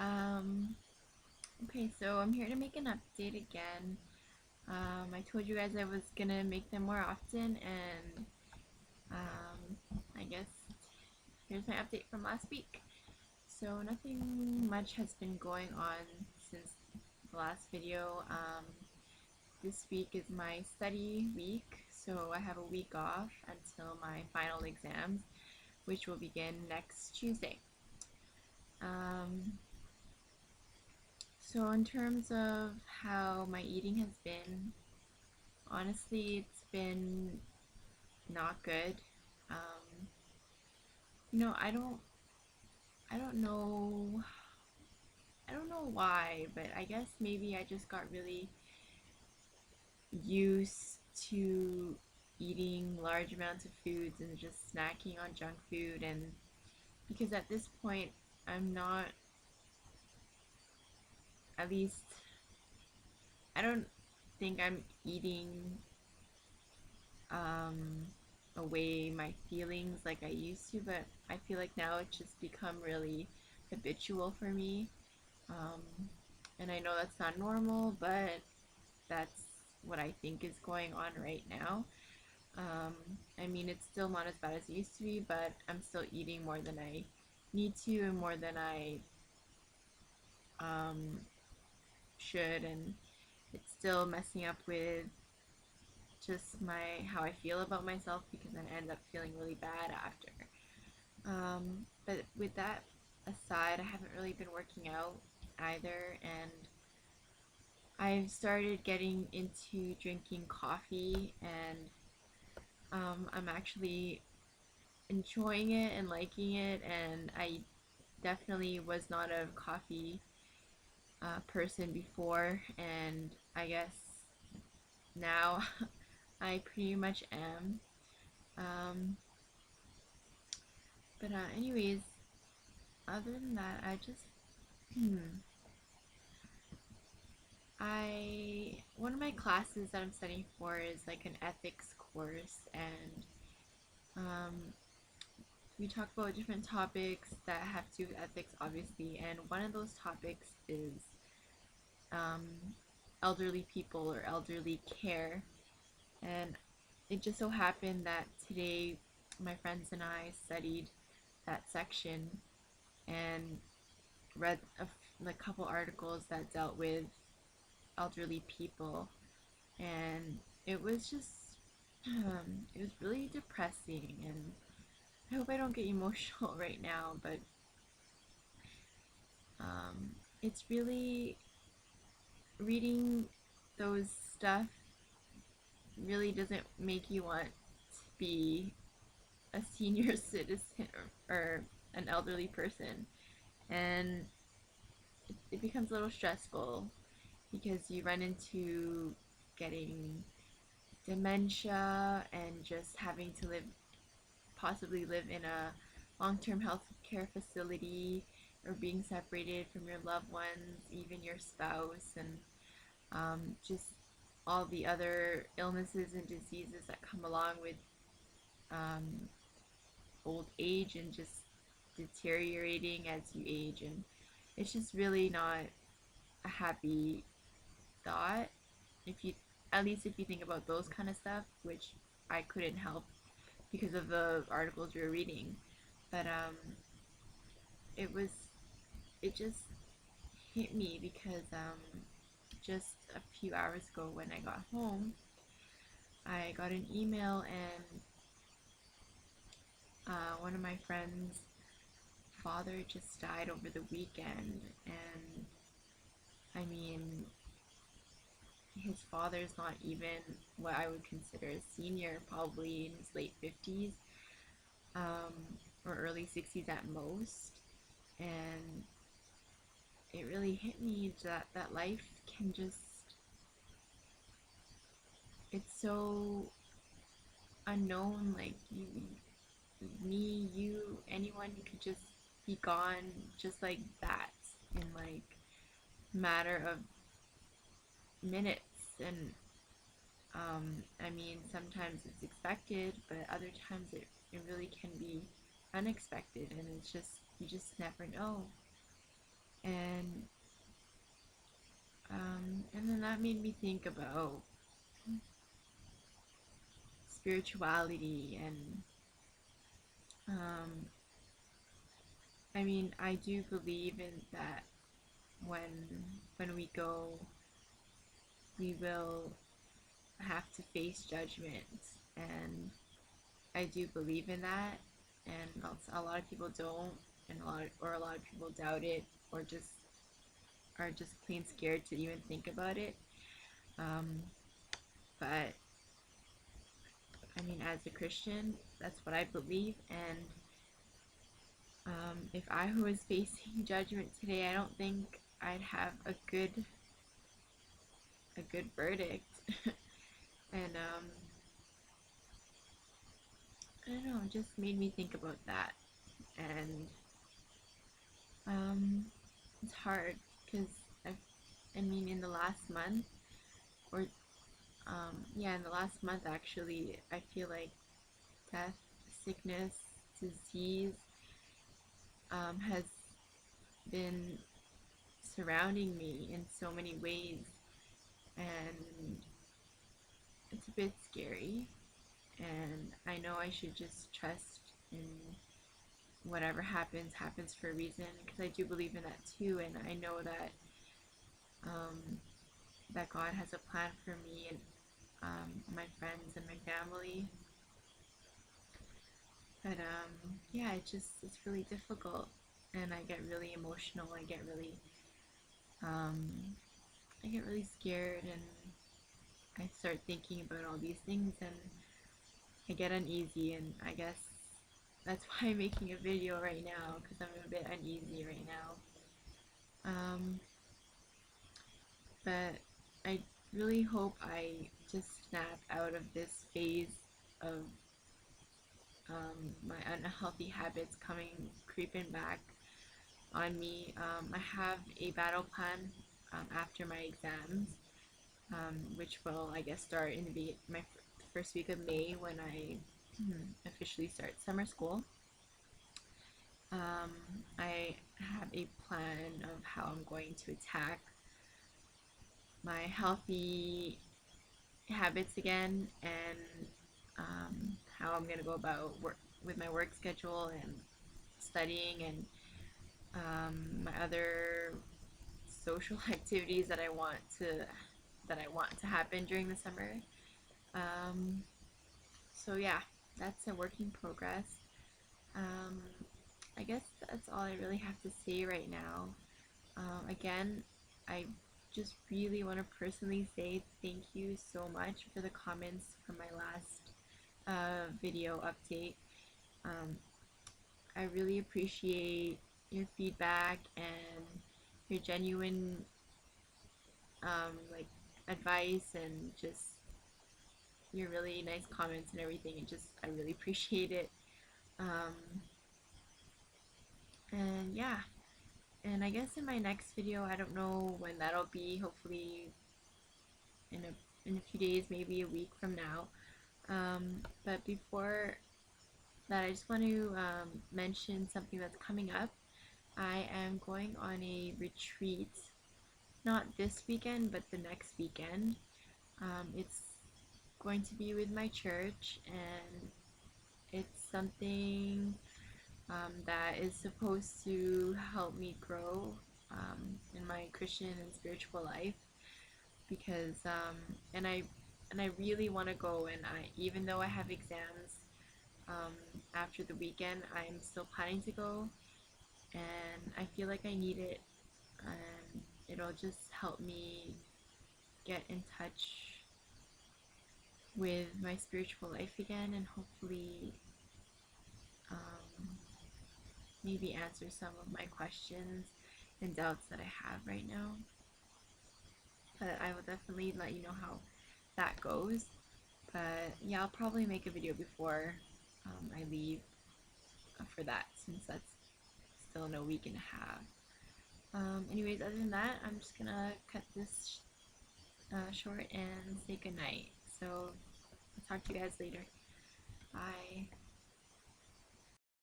Um, okay, so I'm here to make an update again. I told you guys I was gonna make them more often, and I guess here's my update from last week. So nothing much has been going on since the last video. This week is my study week, so I have a week off until my final exams, which will begin next Tuesday. Um, So in terms of how my eating has been, honestly, it's been not good. Um, I don't know, I don't know why, but I guess maybe I just got really used to eating large amounts of foods and just snacking on junk food, and because at this point, I'm not, at least, I don't think I'm eating um, away my feelings like I used to, but I feel like now it's just become really habitual for me. Um, and I know that's not normal, but that's what I think is going on right now. Um, I mean, it's still not as bad as it used to be, but I'm still eating more than I need to and more than I um, should, and it's still messing up with just my how I feel about myself because I end up feeling really bad after. But with that aside, I haven't really been working out either, and I've started getting into drinking coffee, and I'm actually enjoying it and liking it. And I definitely was not a coffee person before, and I guess now I pretty much am. Um, anyways, other than that, I just I one of my classes that I'm studying for is like an ethics course, and um, we talk about different topics that have to do with ethics, obviously. And one of those topics is um, elderly people or elderly care. And it just so happened that today my friends and I studied that section and read a couple articles that dealt with elderly people, and it was just it was really depressing, and I hope I don't get emotional right now, but it's really reading those stuff really doesn't make you want to be a senior citizen or an elderly person, and it becomes a little stressful because you run into getting dementia and just having to possibly live in a long-term health care facility, or being separated from your loved ones, even your spouse, and just all the other illnesses and diseases that come along with um, old age and just deteriorating as you age. And it's just really not a happy thought if you, at least if you think about those kind of stuff, which I couldn't help because of the articles we were reading. But it was, it just hit me because just a few hours ago when I got home, I got an email, and one of my friends' father just died over the weekend. And I mean, his father's not even what I would consider a senior, probably in his late 50s, um, or early 60s at most. And it really hit me that life can just, it's so unknown. Like, me, you, anyone could just be gone just like that in like matter of minutes. And I mean, sometimes it's expected, but other times it really can be unexpected, and it's just, you just never know. And and then that made me think about spirituality and um, I mean, I do believe in that when we go, we will have to face judgment, and I do believe in that. And a lot of people don't, and a lot of people doubt it, or just are just plain scared to even think about it. Um, but I mean, as a Christian, that's what I believe, and if I was facing judgment today, I don't think I'd have a good verdict. And I don't know, it just made me think about that. And um, it's hard because I mean, in the last month, or yeah, in the last month actually, I feel like death, sickness, disease has been surrounding me in so many ways, and it's a bit scary. And I know I should just trust in whatever happens for a reason, because I do believe in that too, and I know that um, that God has a plan for me and my friends and my family. But yeah, it's really difficult, and I get really emotional. Um, I get really scared, and I start thinking about all these things, and I get uneasy, and I guess that's why I'm making a video right now, because I'm a bit uneasy right now. But I really hope I just snap out of this phase of my unhealthy habits creeping back on me. I have a battle plan after my exams, which will, I guess, start in my first week of May, when I officially start summer school. Um, I have a plan of how I'm going to attack my healthy habits again, and how I'm going to go about work with my work schedule and studying, and my other social activities that I want to happen during the summer. Um, so yeah, that's a work in progress. Um, I guess that's all I really have to say right now. Again, I just really want to personally say thank you so much for the comments from my last video update. Um, I really appreciate your feedback and your genuine like advice, and just your really nice comments and everything. I really appreciate it. Um, and yeah, and I guess in my next video, I don't know when that'll be. Hopefully in a few days, maybe a week from now. But before that, I just want to mention something that's coming up. I am going on a retreat, not this weekend, but the next weekend. It's going to be with my church, and it's something that is supposed to help me grow in my Christian and spiritual life, because and I really want to go, and I even though I have exams um, after the weekend, I'm still planning to go, and I feel like I need it, and it'll just help me get in touch with my spiritual life again, and hopefully um, maybe answer some of my questions and doubts that I have right now. But I will definitely let you know how that goes. But yeah, I'll probably make a video before I leave for that, since that's still in a week and a half. Anyways, other than that, I'm just gonna cut this short and say goodnight. So I'll talk to you guys later. Bye.